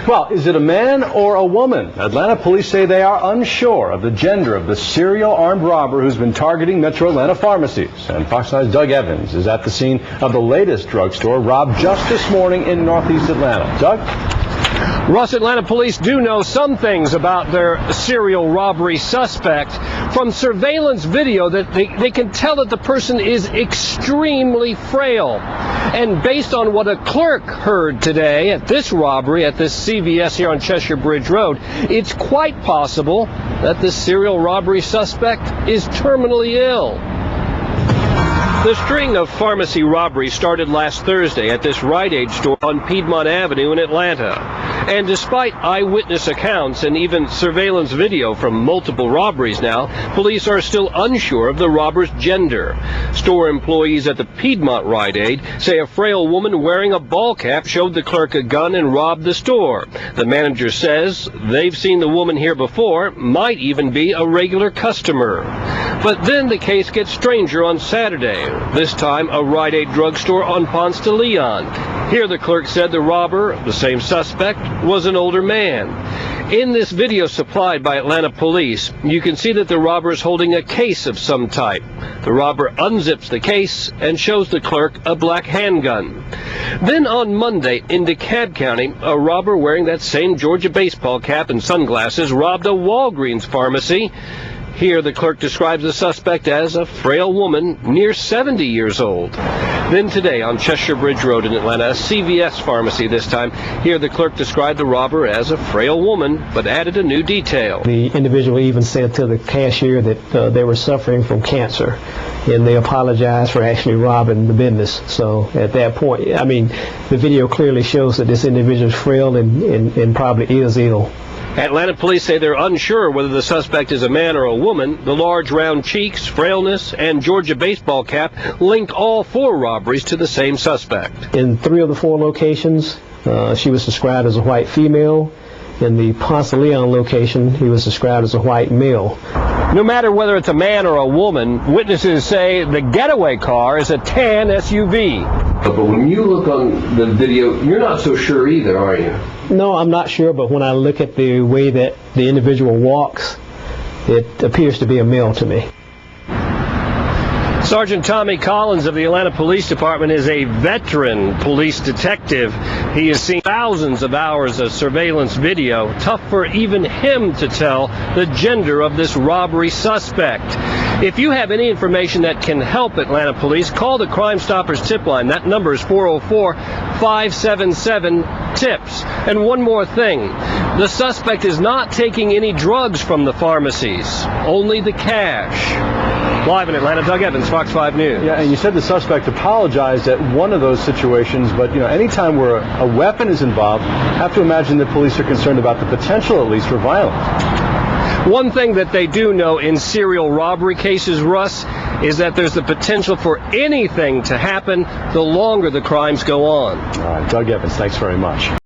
Well, is it a man or a woman? Atlanta police say they are unsure of the gender of the serial armed robber who's been targeting Metro Atlanta pharmacies. And Fox 9's Doug Evans is at the scene of the latest drugstore robbed just this morning in Northeast Atlanta. Doug? Russ, Atlanta police do know some things about their serial robbery suspect. From surveillance video, that they can tell that the person is extremely frail. And based on what a clerk heard today at this robbery at this CVS here on Cheshire Bridge Road, it's quite possible that the serial robbery suspect is terminally ill. The string of pharmacy robberies started last Thursday at this Rite Aid store on Piedmont Avenue in Atlanta. And despite eyewitness accounts and even surveillance video from multiple robberies now, police are still unsure of the robber's gender. Store employees at the Piedmont Rite Aid say a frail woman wearing a ball cap showed the clerk a gun and robbed the store. The manager says they've seen the woman here before, might even be a regular customer. But then the case gets stranger on Saturday. This time, a Rite Aid drugstore on Ponce de Leon. Here the clerk said the robber, the same suspect, was an older man. In this video supplied by Atlanta police, you can see that the robber is holding a case of some type. The robber unzips the case and shows the clerk a black handgun. Then on Monday, in DeKalb County, a robber wearing that same Georgia baseball cap and sunglasses robbed a Walgreens pharmacy. Here, the clerk describes the suspect as a frail woman near 70 years old. Then today, on Cheshire Bridge Road in Atlanta, a CVS pharmacy this time. Here, the clerk described the robber as a frail woman, but added a new detail. The individual even said to the cashier that they were suffering from cancer, and they apologized for actually robbing the business. So at that point, I mean, the video clearly shows that this individual is frail and probably is ill. Atlanta police say they're unsure whether the suspect is a man or a woman. The large round cheeks, frailness, and Georgia baseball cap link all four robberies to the same suspect. In 3 of the 4 locations, she was described as a white female. In the Ponce de Leon location, he was described as a white male. No matter whether it's a man or a woman, witnesses say the getaway car is a tan SUV. But when you look on the video, you're not so sure either, are you? No, I'm not sure, but when I look at the way that the individual walks, it appears to be a male to me. Sergeant Tommy Collins of the Atlanta Police Department is a veteran police detective. He has seen thousands of hours of surveillance video. Tough for even him to tell the gender of this robbery suspect. If you have any information that can help Atlanta Police, call the Crime Stoppers tip line. That number is 404-577-TIPS. And one more thing. The suspect is not taking any drugs from the pharmacies, only the cash. Live in Atlanta, Doug Evans, Fox 5 News. Yeah, and you said the suspect apologized at one of those situations, but, you know, anytime where a weapon is involved, I have to imagine that police are concerned about the potential, at least, for violence. One thing that they do know in serial robbery cases, Russ, is that there's the potential for anything to happen the longer the crimes go on. All right, Doug Evans, thanks very much.